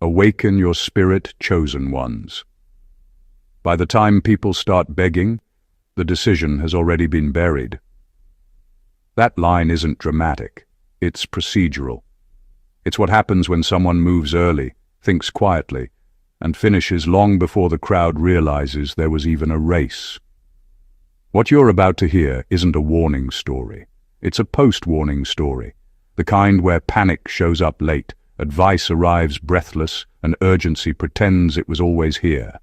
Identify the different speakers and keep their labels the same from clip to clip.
Speaker 1: Awaken your spirit, chosen ones. By the time people start begging, the decision has already been buried. That line isn't dramatic, it's procedural. It's what happens when someone moves early, thinks quietly, and finishes long before the crowd realizes there was even a race. What you're about to hear isn't a warning story. It's a post-warning story, the kind where panic shows up late, advice arrives breathless, and urgency pretends it was always here.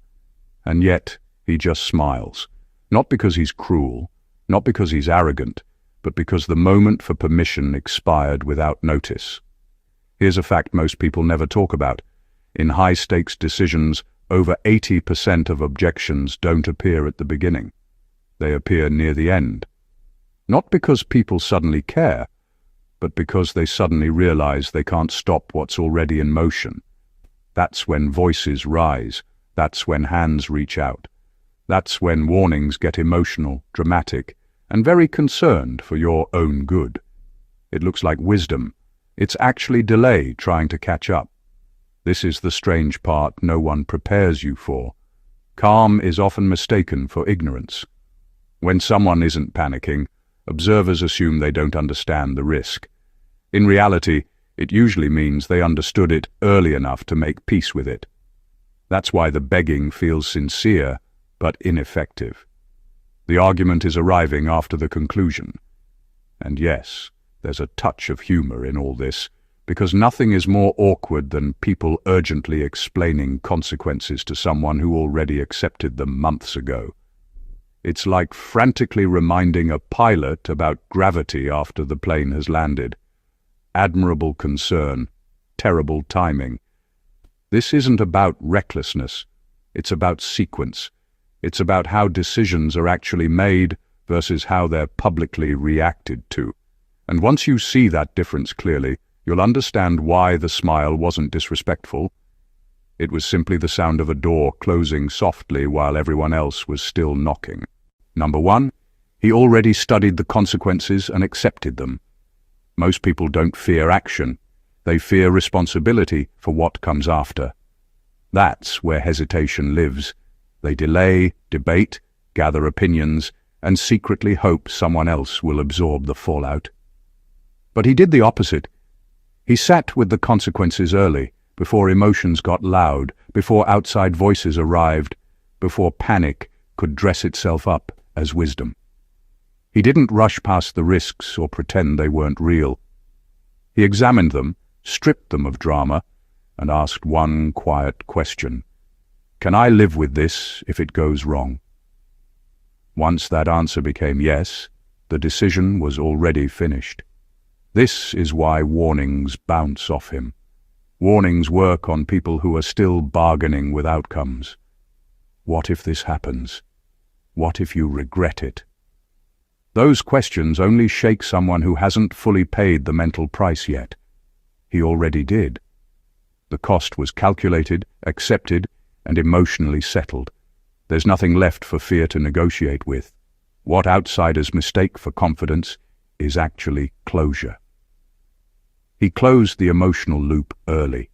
Speaker 1: And yet, he just smiles. Not because he's cruel, not because he's arrogant, but because the moment for permission expired without notice. Here's a fact most people never talk about. In high-stakes decisions, over 80% of objections don't appear at the beginning. They appear near the end. Not because people suddenly care, but because they suddenly realize they can't stop what's already in motion. That's when voices rise. That's when hands reach out. That's when warnings get emotional, dramatic, and very concerned for your own good. It looks like wisdom. It's actually delay trying to catch up. This is the strange part no one prepares you for. Calm is often mistaken for ignorance. When someone isn't panicking, observers assume they don't understand the risk. In reality, it usually means they understood it early enough to make peace with it. That's why the begging feels sincere, but ineffective. The argument is arriving after the conclusion. And yes, there's a touch of humor in all this, because nothing is more awkward than people urgently explaining consequences to someone who already accepted them months ago. It's like frantically reminding a pilot about gravity after the plane has landed. Admirable concern, terrible timing. This isn't about recklessness. It's about sequence. It's about how decisions are actually made versus how they're publicly reacted to. And once you see that difference clearly, you'll understand why the smile wasn't disrespectful. It was simply the sound of a door closing softly while everyone else was still knocking. Number one, he already studied the consequences and accepted them. Most people don't fear action. They fear responsibility for what comes after. That's where hesitation lives. They delay, debate, gather opinions, and secretly hope someone else will absorb the fallout. But he did the opposite. He sat with the consequences early, before emotions got loud, before outside voices arrived, before panic could dress itself up as wisdom. He didn't rush past the risks or pretend they weren't real. He examined them, stripped them of drama, and asked one quiet question. Can I live with this if it goes wrong? Once that answer became yes, the decision was already finished. This is why warnings bounce off him. Warnings work on people who are still bargaining with outcomes. What if this happens? What if you regret it? Those questions only shake someone who hasn't fully paid the mental price yet. He already did. The cost was calculated, accepted, and emotionally settled. There's nothing left for fear to negotiate with. What outsiders mistake for confidence is actually closure. He closed the emotional loop early.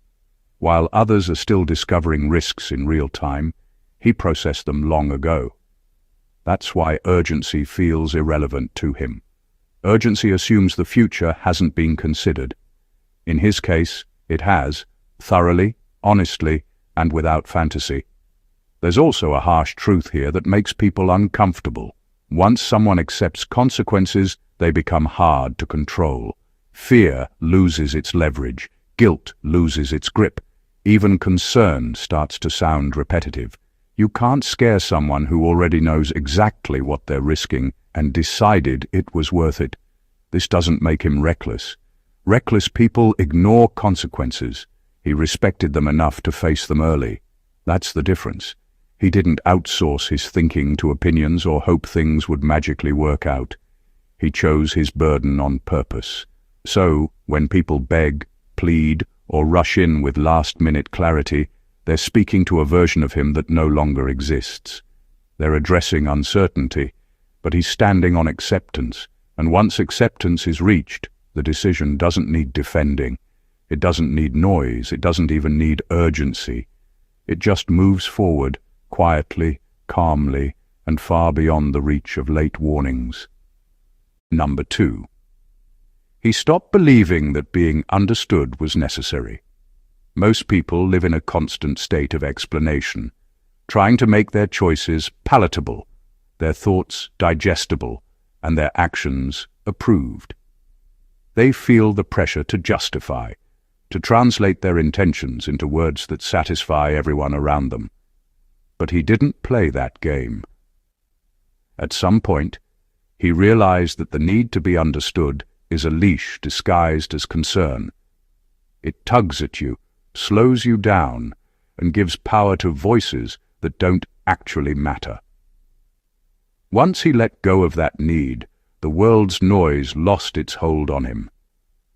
Speaker 1: While others are still discovering risks in real time, he processed them long ago. That's why urgency feels irrelevant to him. Urgency assumes the future hasn't been considered. In his case, it has, thoroughly, honestly, and without fantasy. There's also a harsh truth here that makes people uncomfortable. Once someone accepts consequences, they become hard to control. Fear loses its leverage, guilt loses its grip, even concern starts to sound repetitive. You can't scare someone who already knows exactly what they're risking and decided it was worth it. This doesn't make him reckless. Reckless people ignore consequences. He respected them enough to face them early. That's the difference. He didn't outsource his thinking to opinions or hope things would magically work out. He chose his burden on purpose. So, when people beg, plead, or rush in with last-minute clarity, they're speaking to a version of him that no longer exists. They're addressing uncertainty, but he's standing on acceptance, and once acceptance is reached, the decision doesn't need defending. It doesn't need noise, it doesn't even need urgency. It just moves forward, quietly, calmly, and far beyond the reach of late warnings. Number 2. He stopped believing that being understood was necessary. Most people live in a constant state of explanation, trying to make their choices palatable, their thoughts digestible, and their actions approved. They feel the pressure to justify, to translate their intentions into words that satisfy everyone around them. But he didn't play that game. At some point, he realized that the need to be understood is a leash disguised as concern. It tugs at you, slows you down, and gives power to voices that don't actually matter. Once he let go of that need, the world's noise lost its hold on him.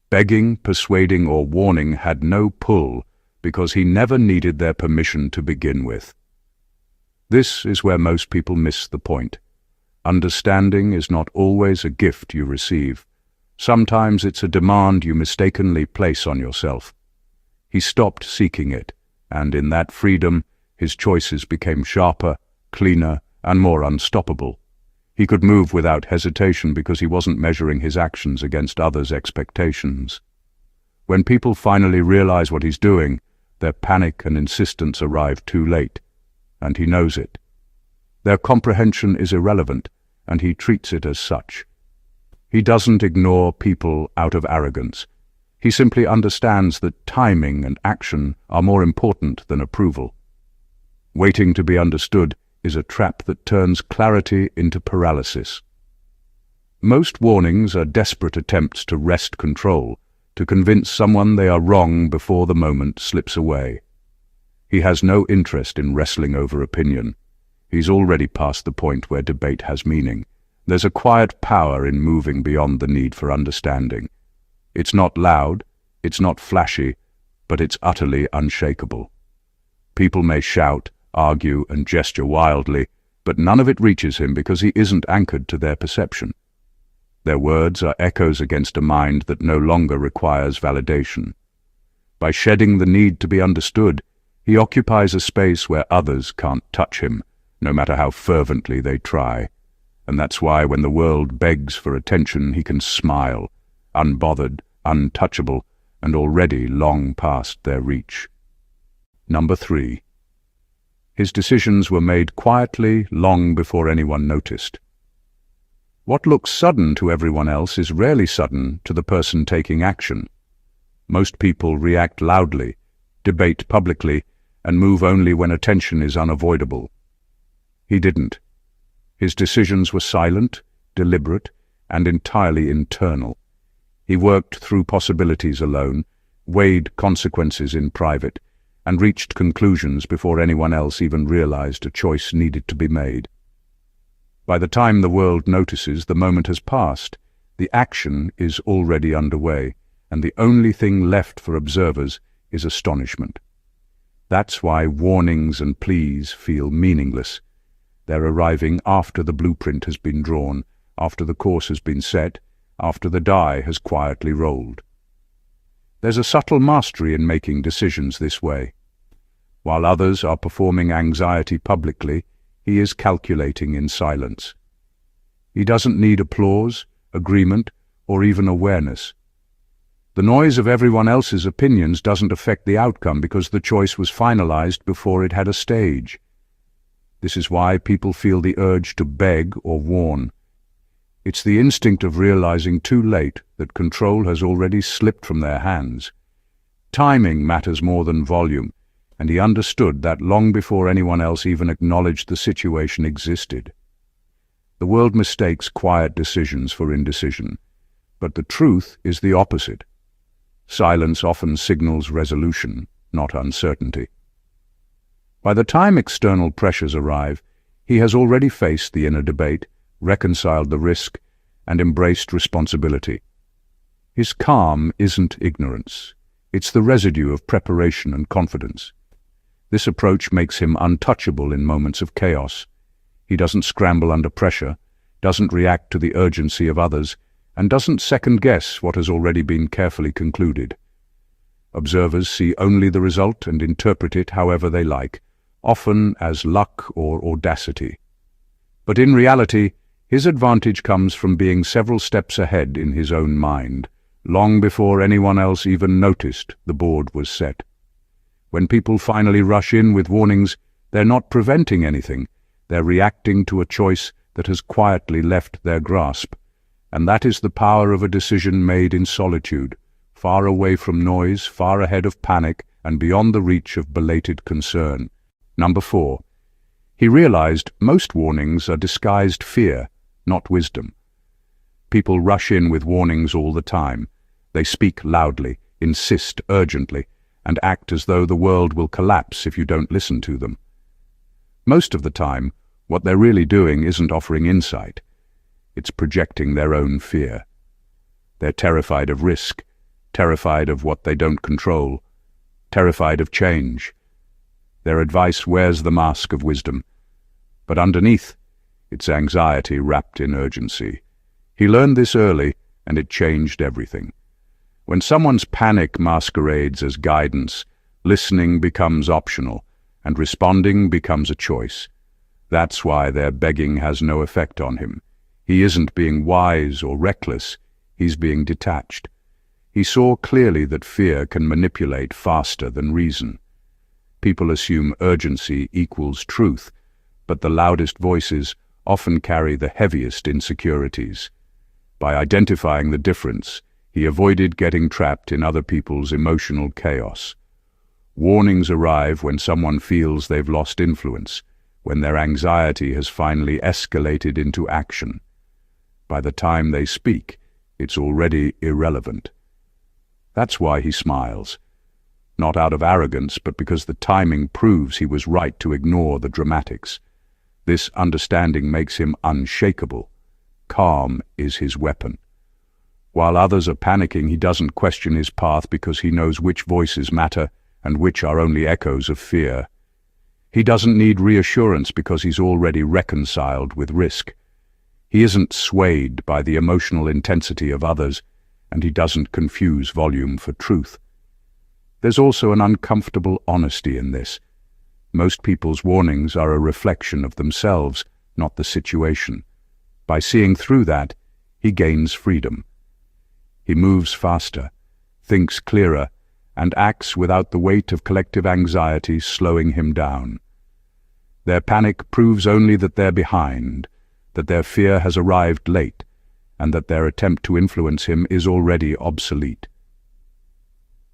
Speaker 1: Begging, persuading, or warning had no pull because he never needed their permission to begin with. This is where most people miss the point. Understanding is not always a gift you receive. Sometimes it's a demand you mistakenly place on yourself. He stopped seeking it, and in that freedom, his choices became sharper, cleaner, and more unstoppable. He could move without hesitation because he wasn't measuring his actions against others' expectations. When people finally realize what he's doing, their panic and insistence arrive too late, and he knows it. Their comprehension is irrelevant, and he treats it as such. He doesn't ignore people out of arrogance. He simply understands that timing and action are more important than approval. Waiting to be understood is a trap that turns clarity into paralysis. Most warnings are desperate attempts to wrest control, to convince someone they are wrong before the moment slips away. He has no interest in wrestling over opinion. He's already past the point where debate has meaning. There's a quiet power in moving beyond the need for understanding. It's not loud, it's not flashy, but it's utterly unshakable. People may shout, argue, and gesture wildly, but none of it reaches him because he isn't anchored to their perception. Their words are echoes against a mind that no longer requires validation. By shedding the need to be understood, he occupies a space where others can't touch him, no matter how fervently they try. And that's why when the world begs for attention, he can smile, unbothered, untouchable, and already long past their reach. Number 3. His decisions were made quietly long before anyone noticed. What looks sudden to everyone else is rarely sudden to the person taking action. Most people react loudly, debate publicly, and move only when attention is unavoidable. He didn't. His decisions were silent, deliberate, and entirely internal. He worked through possibilities alone, weighed consequences in private, and reached conclusions before anyone else even realized a choice needed to be made. By the time the world notices, the moment has passed, the action is already underway, and the only thing left for observers is astonishment. That's why warnings and pleas feel meaningless. They're arriving after the blueprint has been drawn, after the course has been set, after the die has quietly rolled. There's a subtle mastery in making decisions this way. While others are performing anxiety publicly, he is calculating in silence. He doesn't need applause, agreement, or even awareness. The noise of everyone else's opinions doesn't affect the outcome because the choice was finalized before it had a stage. This is why people feel the urge to beg or warn. It's the instinct of realizing too late that control has already slipped from their hands. Timing matters more than volume, and he understood that long before anyone else even acknowledged the situation existed. The world mistakes quiet decisions for indecision, but the truth is the opposite. Silence often signals resolution, not uncertainty. By the time external pressures arrive, he has already faced the inner debate, reconciled the risk, and embraced responsibility. His calm isn't ignorance. It's the residue of preparation and confidence. This approach makes him untouchable in moments of chaos. He doesn't scramble under pressure, doesn't react to the urgency of others, and doesn't second-guess what has already been carefully concluded. Observers see only the result and interpret it however they like, often as luck or audacity. But in reality, his advantage comes from being several steps ahead in his own mind, long before anyone else even noticed the board was set. When people finally rush in with warnings, they're not preventing anything, they're reacting to a choice that has quietly left their grasp. And that is the power of a decision made in solitude, far away from noise, far ahead of panic, and beyond the reach of belated concern. Number 4. He realized most warnings are disguised fear, not wisdom. People rush in with warnings all the time. They speak loudly, insist urgently, and act as though the world will collapse if you don't listen to them. Most of the time, what they're really doing isn't offering insight. It's projecting their own fear. They're terrified of risk, terrified of what they don't control, terrified of change. Their advice wears the mask of wisdom, but underneath, it's anxiety wrapped in urgency. He learned this early, and it changed everything. When someone's panic masquerades as guidance, listening becomes optional, and responding becomes a choice. That's why their begging has no effect on him. He isn't being wise or reckless, he's being detached. He saw clearly that fear can manipulate faster than reason. People assume urgency equals truth, but the loudest voices often carry the heaviest insecurities. By identifying the difference, he avoided getting trapped in other people's emotional chaos. Warnings arrive when someone feels they've lost influence, when their anxiety has finally escalated into action. By the time they speak, it's already irrelevant. That's why he smiles. Not out of arrogance, but because the timing proves he was right to ignore the dramatics. This understanding makes him unshakable. Calm is his weapon. While others are panicking, he doesn't question his path because he knows which voices matter and which are only echoes of fear. He doesn't need reassurance because he's already reconciled with risk. He isn't swayed by the emotional intensity of others, and he doesn't confuse volume for truth. There's also an uncomfortable honesty in this. Most people's warnings are a reflection of themselves, not the situation. By seeing through that, he gains freedom. He moves faster, thinks clearer, and acts without the weight of collective anxiety slowing him down. Their panic proves only that they're behind, that their fear has arrived late, and that their attempt to influence him is already obsolete.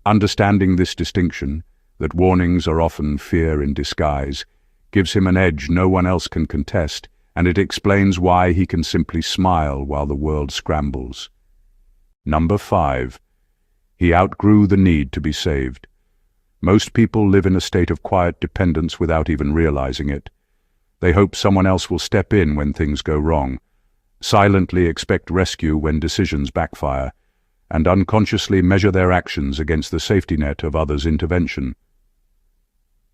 Speaker 1: Understanding this distinction, that warnings are often fear in disguise, gives him an edge no one else can contest, and it explains why he can simply smile while the world scrambles. Number 5. He outgrew the need to be saved. Most people live in a state of quiet dependence without even realizing it. They hope someone else will step in when things go wrong, silently expect rescue when decisions backfire, and unconsciously measure their actions against the safety net of others' intervention.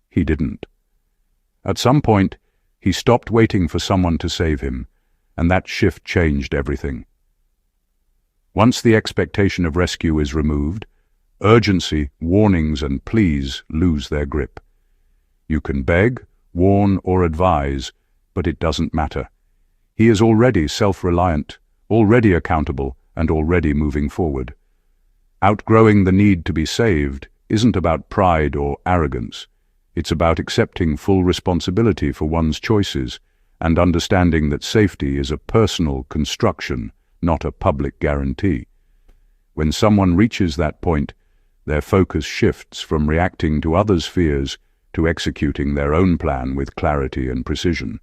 Speaker 1: He didn't. At some point, he stopped waiting for someone to save him, and that shift changed everything. Once the expectation of rescue is removed, urgency, warnings, and pleas lose their grip. You can beg, warn, or advise, but it doesn't matter. He is already self-reliant, already accountable, and already moving forward. Outgrowing the need to be saved isn't about pride or arrogance. It's about accepting full responsibility for one's choices and understanding that safety is a personal construction, not a public guarantee. When someone reaches that point, their focus shifts from reacting to others' fears to executing their own plan with clarity and precision.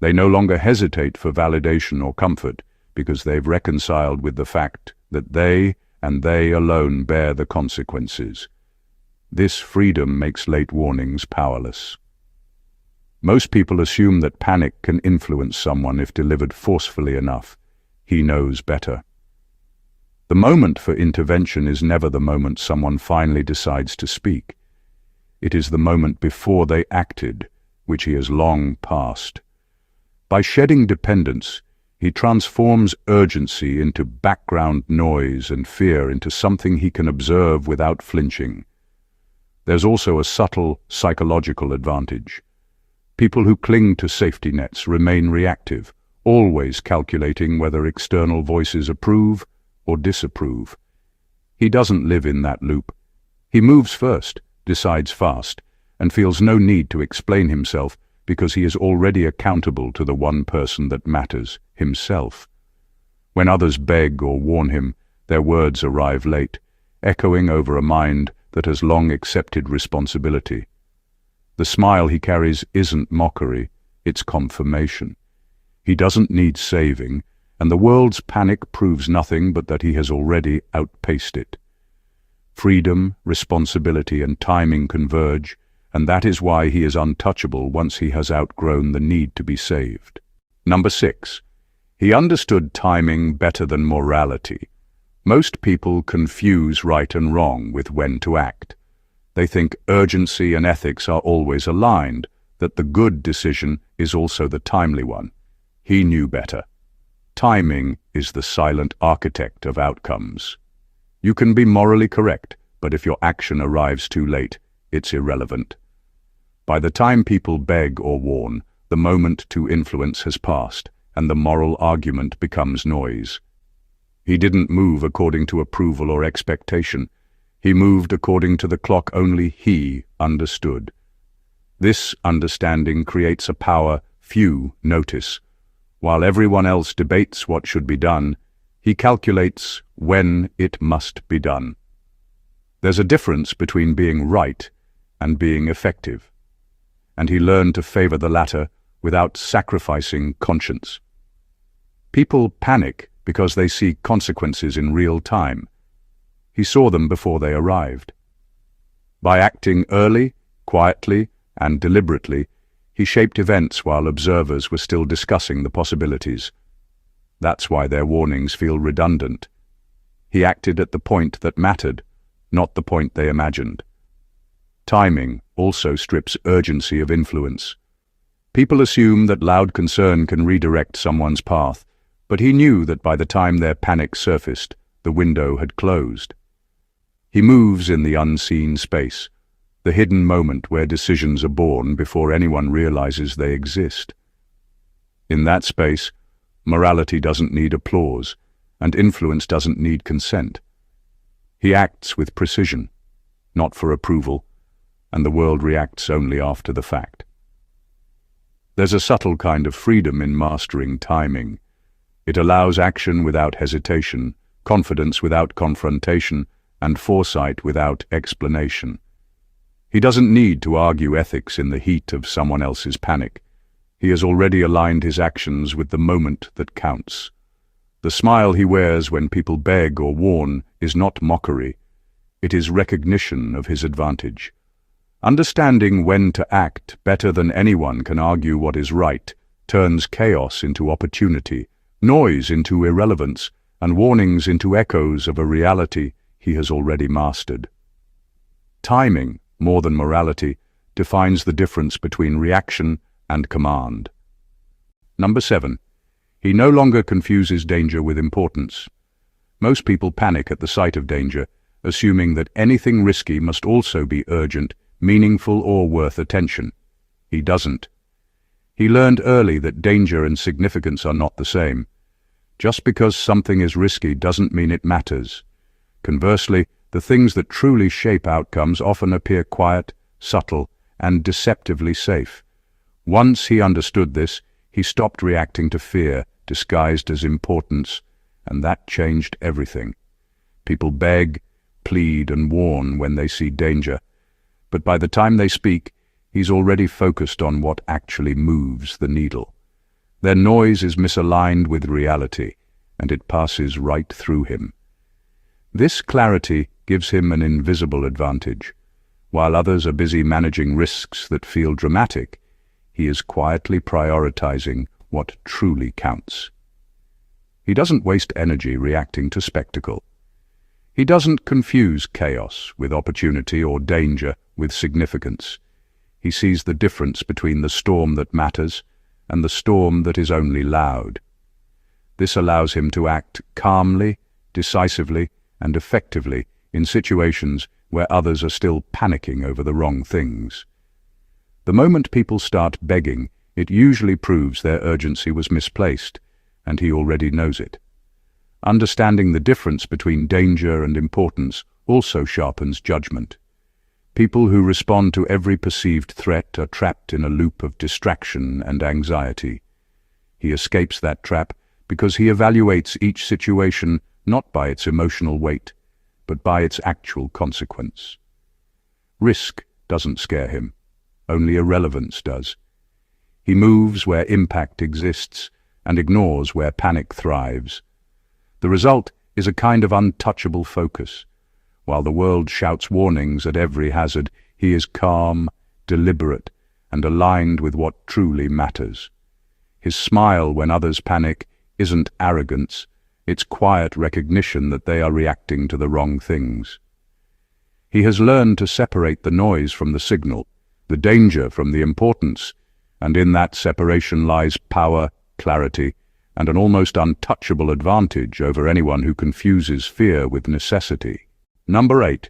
Speaker 1: They no longer hesitate for validation or comfort because they've reconciled with the fact that they and they alone bear the consequences. This freedom makes late warnings powerless. Most people assume that panic can influence someone if delivered forcefully enough. He knows better. The moment for intervention is never the moment someone finally decides to speak. It is the moment before they acted, which he has long passed. By shedding dependence, he transforms urgency into background noise and fear into something he can observe without flinching. There's also a subtle psychological advantage. People who cling to safety nets remain reactive, always calculating whether external voices approve or disapprove. He doesn't live in that loop. He moves first, decides fast, and feels no need to explain himself because he is already accountable to the one person that matters, himself. When others beg or warn him, their words arrive late, echoing over a mind that has long accepted responsibility. The smile he carries isn't mockery, it's confirmation. He doesn't need saving, and the world's panic proves nothing but that he has already outpaced it. Freedom, responsibility, and timing converge, and that is why he is untouchable once he has outgrown the need to be saved. Number 6. He understood timing better than morality. Most people confuse right and wrong with when to act. They think urgency and ethics are always aligned, that the good decision is also the timely one. He knew better. Timing is the silent architect of outcomes. You can be morally correct, but if your action arrives too late, it's irrelevant. By the time people beg or warn, the moment to influence has passed, and the moral argument becomes noise. He didn't move according to approval or expectation. He moved according to the clock only he understood. This understanding creates a power few notice. While everyone else debates what should be done, he calculates when it must be done. There's a difference between being right and being effective, and he learned to favor the latter without sacrificing conscience. People panic because they see consequences in real time. He saw them before they arrived. By acting early, quietly, and deliberately, he shaped events while observers were still discussing the possibilities. That's why their warnings feel redundant. He acted at the point that mattered, not the point they imagined. Timing also strips urgency of influence. People assume that loud concern can redirect someone's path, but he knew that by the time their panic surfaced, the window had closed. He moves in the unseen space, the hidden moment where decisions are born before anyone realizes they exist. In that space, morality doesn't need applause, and influence doesn't need consent. He acts with precision, not for approval, and the world reacts only after the fact. There's a subtle kind of freedom in mastering timing. It allows action without hesitation, confidence without confrontation, and foresight without explanation. He doesn't need to argue ethics in the heat of someone else's panic. He has already aligned his actions with the moment that counts. The smile he wears when people beg or warn is not mockery. It is recognition of his advantage. Understanding when to act better than anyone can argue what is right turns chaos into opportunity, noise into irrelevance, and warnings into echoes of a reality he has already mastered. Timing, more than morality, defines the difference between reaction and command. Number 7. He no longer confuses danger with importance. Most people panic at the sight of danger, assuming that anything risky must also be urgent, meaningful, or worth attention. He doesn't. He learned early that danger and significance are not the same. Just because something is risky doesn't mean it matters. Conversely, the things that truly shape outcomes often appear quiet, subtle, and deceptively safe. Once he understood this, he stopped reacting to fear, disguised as importance, and that changed everything. People beg, plead, and warn when they see danger, but by the time they speak, he's already focused on what actually moves the needle. Their noise is misaligned with reality, and it passes right through him. This clarity gives him an invisible advantage. While others are busy managing risks that feel dramatic, he is quietly prioritizing what truly counts. He doesn't waste energy reacting to spectacle. He doesn't confuse chaos with opportunity or danger with significance. He sees the difference between the storm that matters and the storm that is only loud. This allows him to act calmly, decisively, and effectively in situations where others are still panicking over the wrong things. The moment people start begging, it usually proves their urgency was misplaced, and he already knows it. Understanding the difference between danger and importance also sharpens judgment. People who respond to every perceived threat are trapped in a loop of distraction and anxiety. He escapes that trap because he evaluates each situation not by its emotional weight, but by its actual consequence. Risk doesn't scare him. Only irrelevance does. He moves where impact exists and ignores where panic thrives. The result is a kind of untouchable focus. While the world shouts warnings at every hazard, he is calm, deliberate, and aligned with what truly matters. His smile when others panic isn't arrogance, it's quiet recognition that they are reacting to the wrong things. He has learned to separate the noise from the signal, the danger from the importance, and in that separation lies power, clarity, and an almost untouchable advantage over anyone who confuses fear with necessity. Number 8.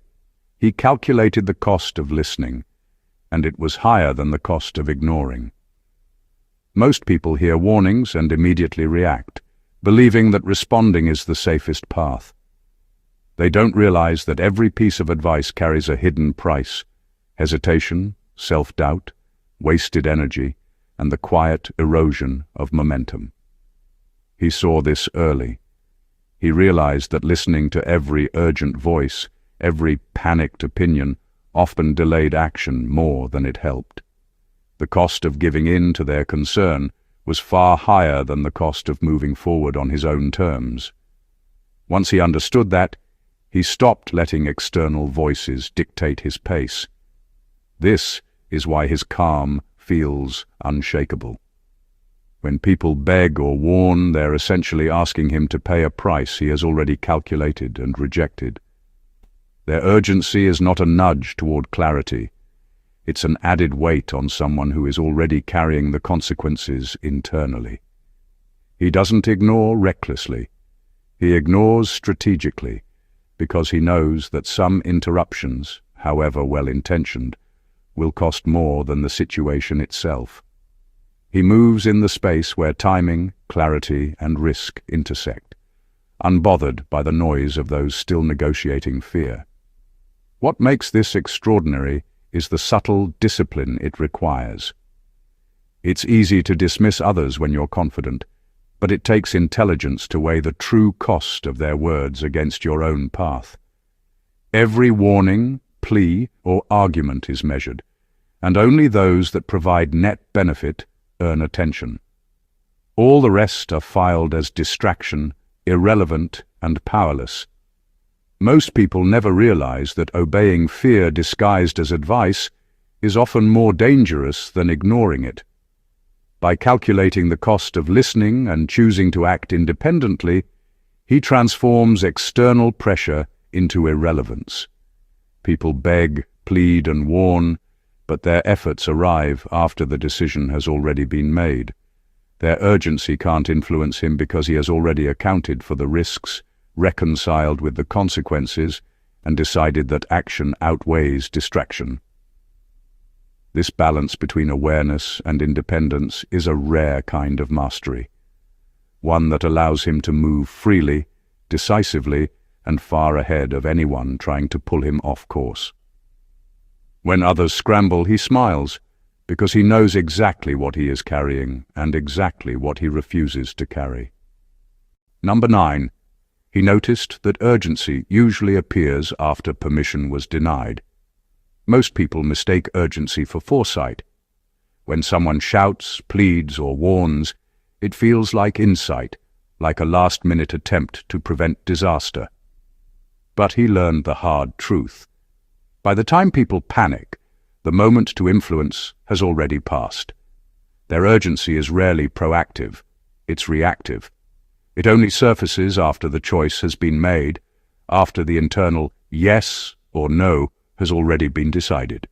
Speaker 1: He calculated the cost of listening, and it was higher than the cost of ignoring. Most people hear warnings and immediately react, believing that responding is the safest path. They don't realize that every piece of advice carries a hidden price: hesitation, self-doubt, wasted energy, and the quiet erosion of momentum. He saw this early. He realized that listening to every urgent voice, every panicked opinion, often delayed action more than it helped. The cost of giving in to their concern was far higher than the cost of moving forward on his own terms. Once he understood that, he stopped letting external voices dictate his pace. This is why his calm feels unshakable. When people beg or warn, they're essentially asking him to pay a price he has already calculated and rejected. Their urgency is not a nudge toward clarity. It's an added weight on someone who is already carrying the consequences internally. He doesn't ignore recklessly. He ignores strategically, because he knows that some interruptions, however well-intentioned, will cost more than the situation itself. He moves in the space where timing, clarity, and risk intersect, unbothered by the noise of those still negotiating fear. What makes this extraordinary is the subtle discipline it requires. It's easy to dismiss others when you're confident, but it takes intelligence to weigh the true cost of their words against your own path. Every warning, plea, or argument is measured, and only those that provide net benefit earn attention. All the rest are filed as distraction, irrelevant, and powerless. Most people never realize that obeying fear disguised as advice is often more dangerous than ignoring it. By calculating the cost of listening and choosing to act independently, he transforms external pressure into irrelevance. People beg, plead, and warn, but their efforts arrive after the decision has already been made. Their urgency can't influence him because he has already accounted for the risks, reconciled with the consequences, and decided that action outweighs distraction. This balance between awareness and independence is a rare kind of mastery, one that allows him to move freely, decisively, and far ahead of anyone trying to pull him off course. When others scramble, he smiles, because he knows exactly what he is carrying and exactly what he refuses to carry. Number 9. He noticed that urgency usually appears after permission was denied. Most people mistake urgency for foresight. When someone shouts, pleads, or warns, it feels like insight, like a last-minute attempt to prevent disaster. But he learned the hard truth. By the time people panic, the moment to influence has already passed. Their urgency is rarely proactive, it's reactive. It only surfaces after the choice has been made, after the internal yes or no has already been decided.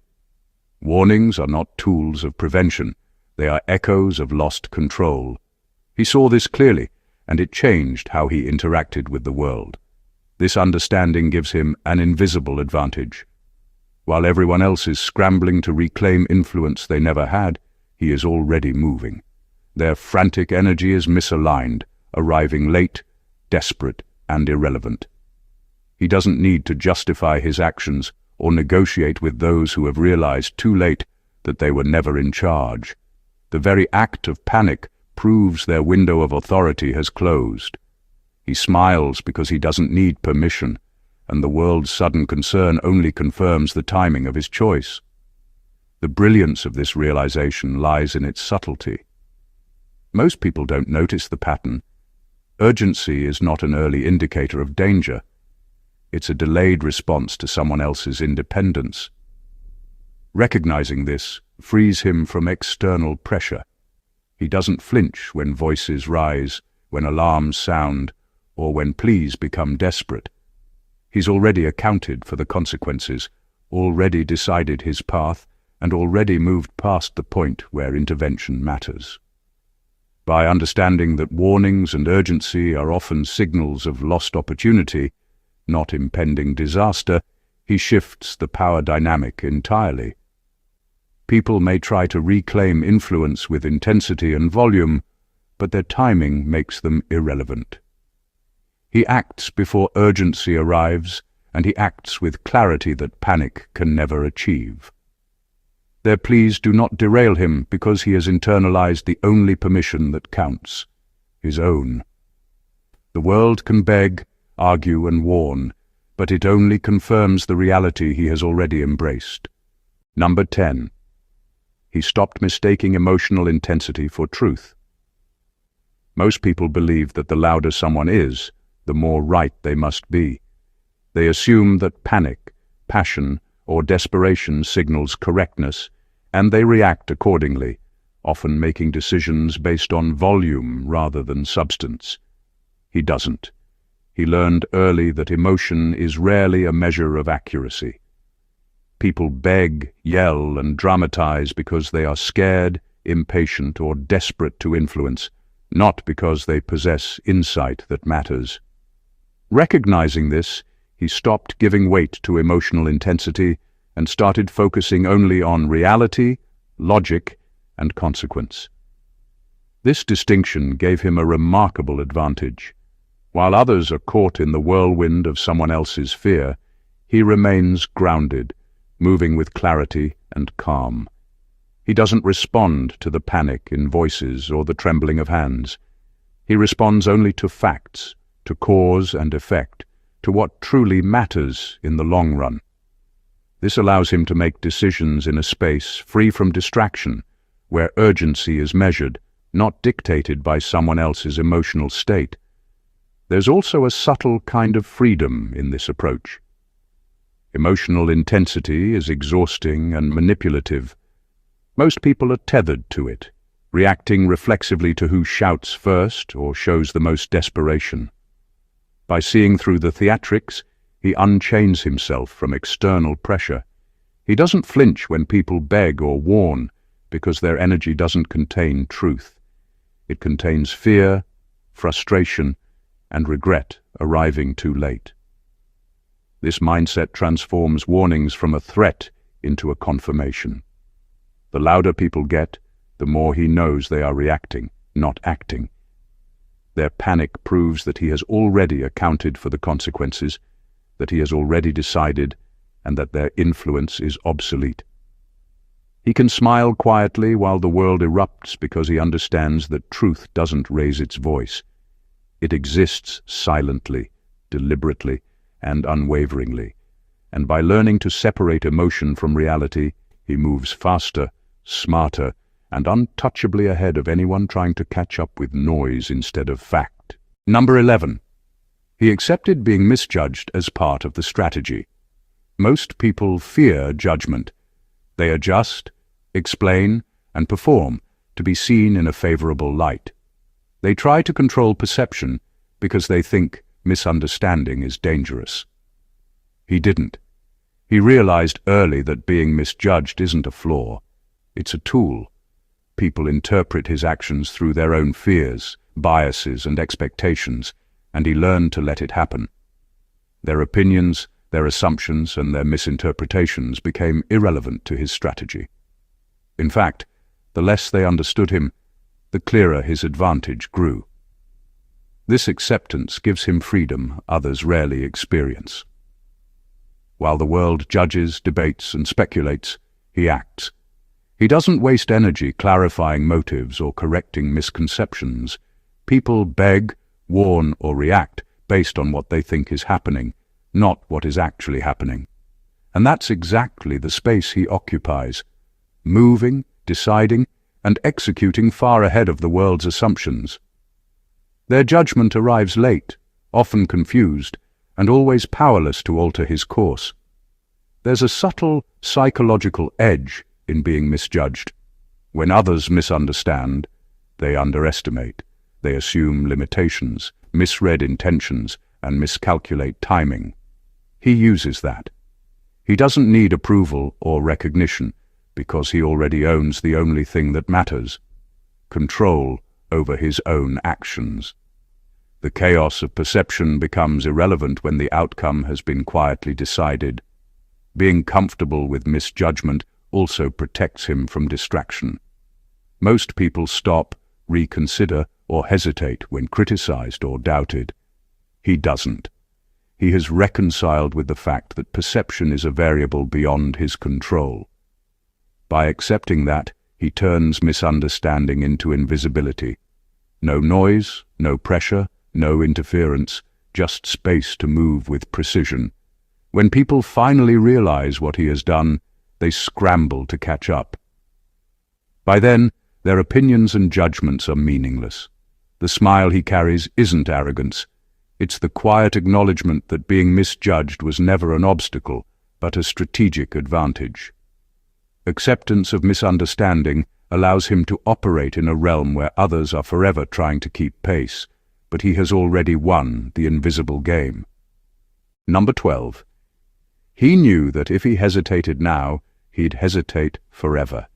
Speaker 1: Warnings are not tools of prevention, they are echoes of lost control. He saw this clearly, and it changed how he interacted with the world. This understanding gives him an invisible advantage. While everyone else is scrambling to reclaim influence they never had, he is already moving. Their frantic energy is misaligned, arriving late, desperate, and irrelevant. He doesn't need to justify his actions or negotiate with those who have realized too late that they were never in charge. The very act of panic proves their window of authority has closed. He smiles because he doesn't need permission, and the world's sudden concern only confirms the timing of his choice. The brilliance of this realization lies in its subtlety. Most people don't notice the pattern. Urgency is not an early indicator of danger. It's a delayed response to someone else's independence. Recognizing this frees him from external pressure. He doesn't flinch when voices rise, when alarms sound, or when pleas become desperate. He's already accounted for the consequences, already decided his path, and already moved past the point where intervention matters. By understanding that warnings and urgency are often signals of lost opportunity, not impending disaster, he shifts the power dynamic entirely. People may try to reclaim influence with intensity and volume, but their timing makes them irrelevant. He acts before urgency arrives, and he acts with clarity that panic can never achieve. Their pleas do not derail him because he has internalized the only permission that counts, his own. The world can beg, argue, and warn, but it only confirms the reality he has already embraced. Number 10. He stopped mistaking emotional intensity for truth. Most people believe that the louder someone is, the more right they must be. They assume that panic, passion, or desperation signals correctness, and they react accordingly, often making decisions based on volume rather than substance. He doesn't. He learned early that emotion is rarely a measure of accuracy. People beg, yell, and dramatize because they are scared, impatient, or desperate to influence, not because they possess insight that matters. Recognizing this, he stopped giving weight to emotional intensity and started focusing only on reality, logic, and consequence. This distinction gave him a remarkable advantage. While others are caught in the whirlwind of someone else's fear, he remains grounded, moving with clarity and calm. He doesn't respond to the panic in voices or the trembling of hands. He responds only to facts, to cause and effect, to what truly matters in the long run. This allows him to make decisions in a space free from distraction, where urgency is measured, not dictated by someone else's emotional state. There's also a subtle kind of freedom in this approach. Emotional intensity is exhausting and manipulative. Most people are tethered to it, reacting reflexively to who shouts first or shows the most desperation. By seeing through the theatrics, he unchains himself from external pressure. He doesn't flinch when people beg or warn, because their energy doesn't contain truth. It contains fear, frustration, and regret arriving too late. This mindset transforms warnings from a threat into a confirmation. The louder people get, the more he knows they are reacting, not acting. Their panic proves that he has already accounted for the consequences, that he has already decided, and that their influence is obsolete. He can smile quietly while the world erupts because he understands that truth doesn't raise its voice. It exists silently, deliberately, and unwaveringly, and by learning to separate emotion from reality, he moves faster, smarter, and untouchably ahead of anyone trying to catch up with noise instead of fact. Number 11. He accepted being misjudged as part of the strategy. Most people fear judgment. They adjust, explain, and perform to be seen in a favorable light. They try to control perception because they think misunderstanding is dangerous. He didn't. He realized early that being misjudged isn't a flaw. It's a tool. People interpret his actions through their own fears, biases, and expectations, and he learned to let it happen. Their opinions, Their assumptions and their misinterpretations became irrelevant to his strategy. In fact, the less they understood him, the clearer his advantage grew. This acceptance gives him freedom others rarely experience. While the world judges, debates, and speculates, he acts. He doesn't waste energy clarifying motives or correcting misconceptions. People beg, warn, or react based on what they think is happening, not what is actually happening. And that's exactly the space he occupies, moving, deciding, and executing far ahead of the world's assumptions. Their judgment arrives late, often confused, and always powerless to alter his course. There's a subtle psychological edge in being misjudged. When others misunderstand, they underestimate. They assume limitations, misread intentions, and miscalculate timing. He uses that. He doesn't need approval or recognition because he already owns the only thing that matters: control over his own actions. The chaos of perception becomes irrelevant when the outcome has been quietly decided. Being comfortable with misjudgment also protects him from distraction. Most people stop, reconsider, or hesitate when criticized or doubted. He doesn't. He has reconciled with the fact that perception is a variable beyond his control. By accepting that, he turns misunderstanding into invisibility. No noise, no pressure, no interference, just space to move with precision. When people finally realize what he has done, they scramble to catch up. By then, their opinions and judgments are meaningless. The smile he carries isn't arrogance. It's the quiet acknowledgement that being misjudged was never an obstacle, but a strategic advantage. Acceptance of misunderstanding allows him to operate in a realm where others are forever trying to keep pace, but he has already won the invisible game. Number 12. He knew that if he hesitated now, he'd hesitate forever.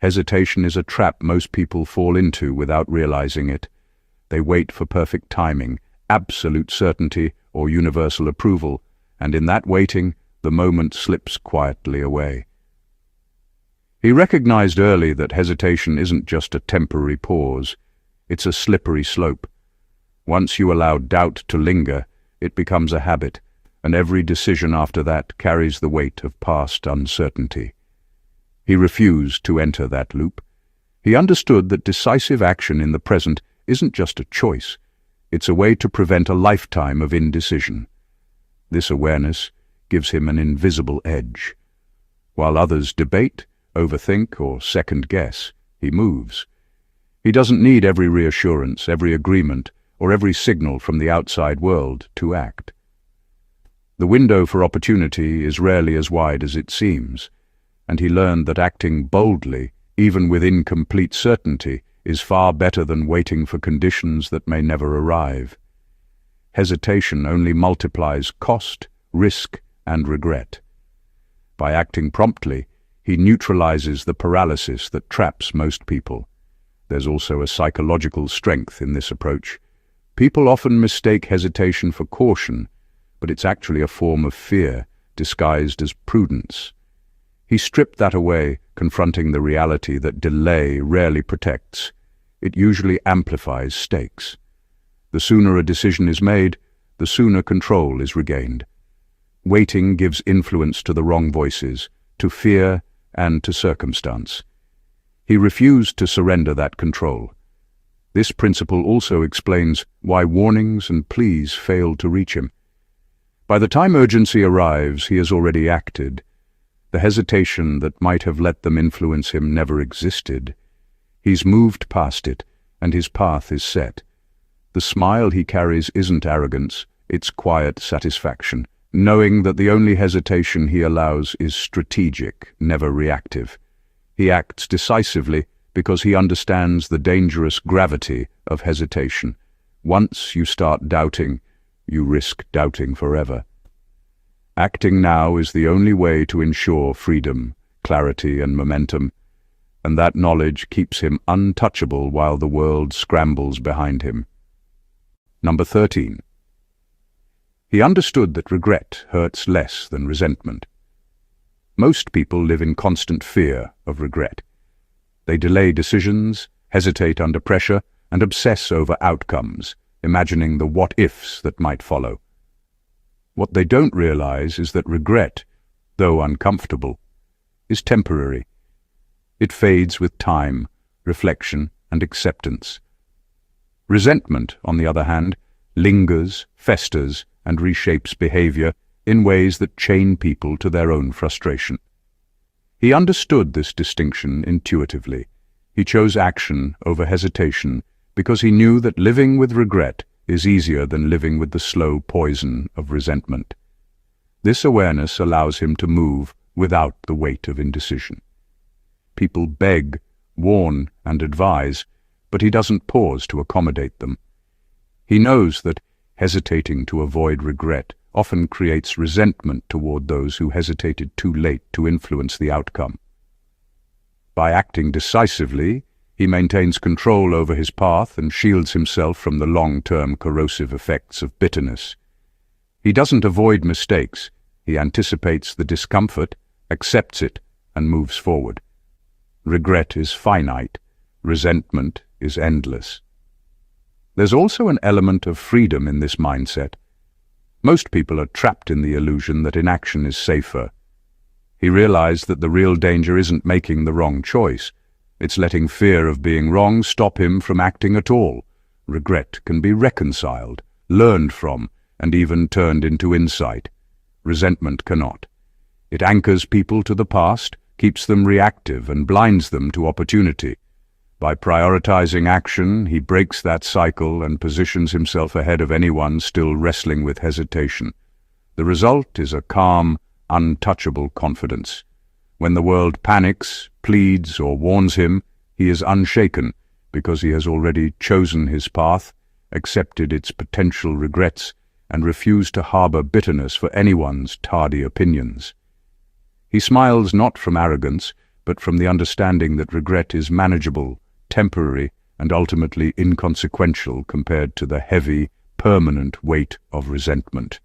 Speaker 1: Hesitation is a trap most people fall into without realizing it. They wait for perfect timing, absolute certainty, or universal approval, and in that waiting, the moment slips quietly away. He recognized early that hesitation isn't just a temporary pause, it's a slippery slope. Once you allow doubt to linger, it becomes a habit, and every decision after that carries the weight of past uncertainty. He refused to enter that loop. He understood that decisive action in the present isn't just a choice, it's a way to prevent a lifetime of indecision. This awareness gives him an invisible edge. While others debate, overthink, or second-guess, he moves. He doesn't need every reassurance, every agreement, or every signal from the outside world to act. The window for opportunity is rarely as wide as it seems, and he learned that acting boldly, even with incomplete certainty, is far better than waiting for conditions that may never arrive. Hesitation only multiplies cost, risk, and regret. By acting promptly, he neutralizes the paralysis that traps most people. There's also a psychological strength in this approach. People often mistake hesitation for caution, but it's actually a form of fear disguised as prudence. He stripped that away, confronting the reality that delay rarely protects. It usually amplifies stakes. The sooner a decision is made, the sooner control is regained. Waiting gives influence to the wrong voices, to fear, and to circumstance. He refused to surrender that control. This principle also explains why warnings and pleas failed to reach him. By the time urgency arrives, he has already acted. The hesitation that might have let them influence him never existed. He's moved past it, and his path is set. The smile he carries isn't arrogance, it's quiet satisfaction, knowing that the only hesitation he allows is strategic, never reactive. He acts decisively because he understands the dangerous gravity of hesitation. Once you start doubting, you risk doubting forever. Acting now is the only way to ensure freedom, clarity, and momentum, and that knowledge keeps him untouchable while the world scrambles behind him. Number 13. He understood that regret hurts less than resentment. Most people live in constant fear of regret. They delay decisions, hesitate under pressure, and obsess over outcomes, imagining the what-ifs that might follow. What they don't realize is that regret, though uncomfortable, is temporary. It fades with time, reflection, and acceptance. Resentment, on the other hand, lingers, festers, and reshapes behavior in ways that chain people to their own frustration. He understood this distinction intuitively. He chose action over hesitation because he knew that living with regret is easier than living with the slow poison of resentment. This awareness allows him to move without the weight of indecision. People beg, warn, and advise, but he doesn't pause to accommodate them. He knows that hesitating to avoid regret often creates resentment toward those who hesitated too late to influence the outcome. By acting decisively, he maintains control over his path and shields himself from the long-term corrosive effects of bitterness. He doesn't avoid mistakes. He anticipates the discomfort, accepts it, and moves forward. Regret is finite. Resentment is endless. There's also an element of freedom in this mindset. Most people are trapped in the illusion that inaction is safer. He realized that the real danger isn't making the wrong choice. It's letting fear of being wrong stop him from acting at all. Regret can be reconciled, learned from, and even turned into insight. Resentment cannot. It anchors people to the past, keeps them reactive, and blinds them to opportunity. By prioritizing action, he breaks that cycle and positions himself ahead of anyone still wrestling with hesitation. The result is a calm, untouchable confidence. When the world panics, pleads, or warns him, he is unshaken because he has already chosen his path, accepted its potential regrets, and refused to harbor bitterness for anyone's tardy opinions. He smiles not from arrogance, but from the understanding that regret is manageable, temporary, and ultimately inconsequential compared to the heavy, permanent weight of resentment.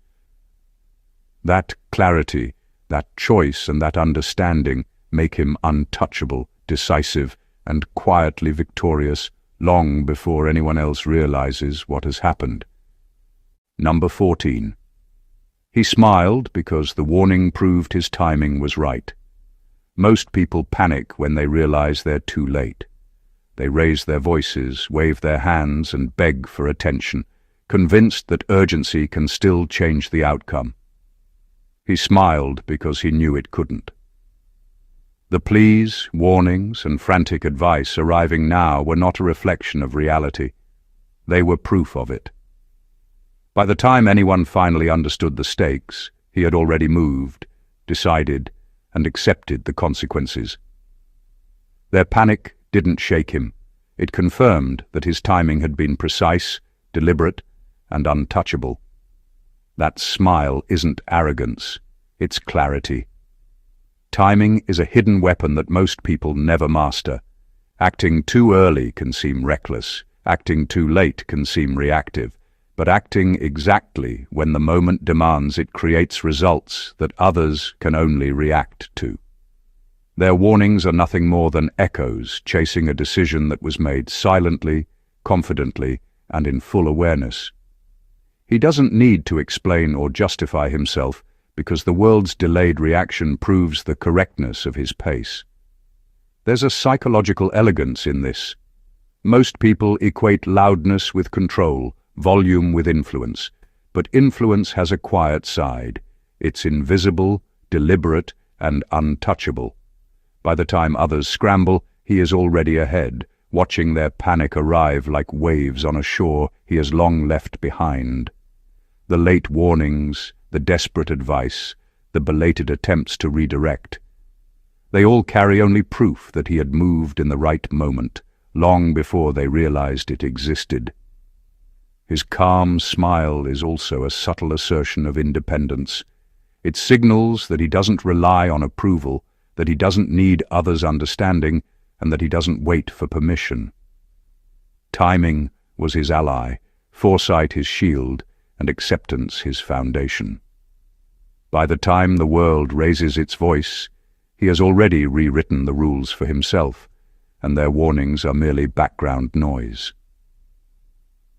Speaker 1: That clarity, that choice, and that understanding make him untouchable, decisive, and quietly victorious long before anyone else realizes what has happened. Number 14. He smiled because the warning proved his timing was right. Most people panic when they realize they're too late. They raise their voices, wave their hands, and beg for attention, convinced that urgency can still change the outcome. He smiled because he knew it couldn't. The pleas, warnings, and frantic advice arriving now were not a reflection of reality. They were proof of it. By the time anyone finally understood the stakes, he had already moved, decided, and accepted the consequences. Their panic didn't shake him. It confirmed that his timing had been precise, deliberate, and untouchable. That smile isn't arrogance, it's clarity. Timing is a hidden weapon that most people never master. Acting too early can seem reckless, acting too late can seem reactive, but acting exactly when the moment demands it creates results that others can only react to. Their warnings are nothing more than echoes chasing a decision that was made silently, confidently, and in full awareness. He doesn't need to explain or justify himself because the world's delayed reaction proves the correctness of his pace. There's a psychological elegance in this. Most people equate loudness with control, volume with influence, but influence has a quiet side. It's invisible, deliberate, and untouchable. By the time others scramble, he is already ahead, watching their panic arrive like waves on a shore he has long left behind. The late warnings, the desperate advice, the belated attempts to redirect. They all carry only proof that he had moved in the right moment, long before they realized it existed. His calm smile is also a subtle assertion of independence. It signals that he doesn't rely on approval, that he doesn't need others' understanding, and that he doesn't wait for permission. Timing was his ally, foresight his shield, and acceptance his foundation. By the time the world raises its voice, he has already rewritten the rules for himself, and their warnings are merely background noise.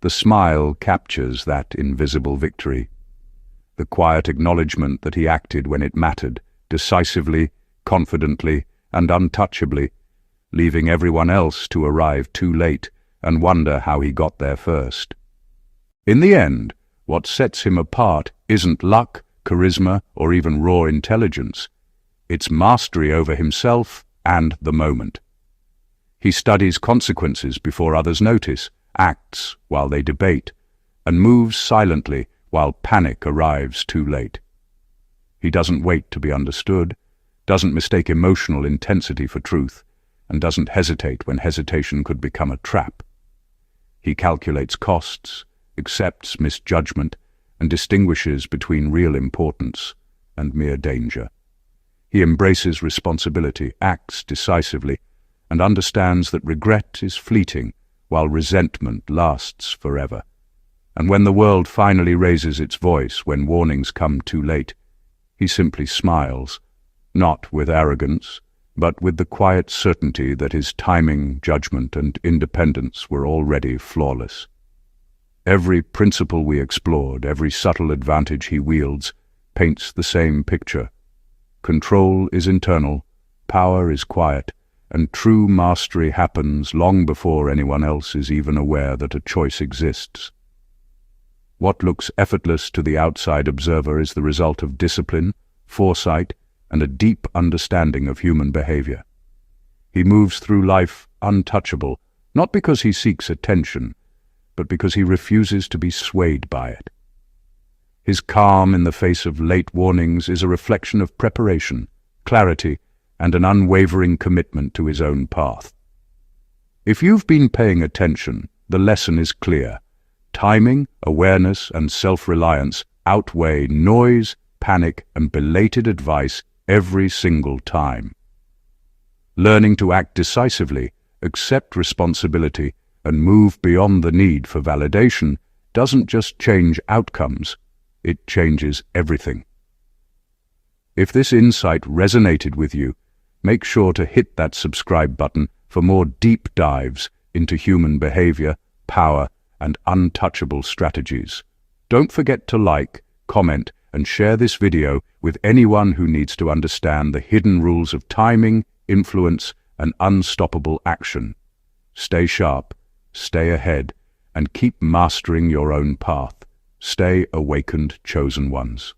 Speaker 1: The smile captures that invisible victory, the quiet acknowledgement that he acted when it mattered, decisively, confidently, and untouchably, leaving everyone else to arrive too late and wonder how he got there first. In the end, what sets him apart isn't luck, charisma, or even raw intelligence. It's mastery over himself and the moment. He studies consequences before others notice, acts while they debate, and moves silently while panic arrives too late. He doesn't wait to be understood, doesn't mistake emotional intensity for truth, and doesn't hesitate when hesitation could become a trap. He calculates costs, accepts misjudgment, and distinguishes between real importance and mere danger. He embraces responsibility, acts decisively, and understands that regret is fleeting while resentment lasts forever. And when the world finally raises its voice, when warnings come too late, he simply smiles, not with arrogance, but with the quiet certainty that his timing, judgment, and independence were already flawless. Every principle we explored, every subtle advantage he wields, paints the same picture. Control is internal, power is quiet, and true mastery happens long before anyone else is even aware that a choice exists. What looks effortless to the outside observer is the result of discipline, foresight, and a deep understanding of human behavior. He moves through life untouchable, not because he seeks attention, but because he refuses to be swayed by it. His calm in the face of late warnings is a reflection of preparation, clarity, and an unwavering commitment to his own path. If you've been paying attention, the lesson is clear. Timing, awareness, and self-reliance outweigh noise, panic, and belated advice every single time. Learning to act decisively, accept responsibility, and move beyond the need for validation doesn't just change outcomes, it changes everything. If this insight resonated with you, make sure to hit that subscribe button for more deep dives into human behavior, power, and untouchable strategies. Don't forget to like, comment, and share this video with anyone who needs to understand the hidden rules of timing, influence, and unstoppable action. Stay sharp, stay ahead, and keep mastering your own path. Stay awakened, chosen ones.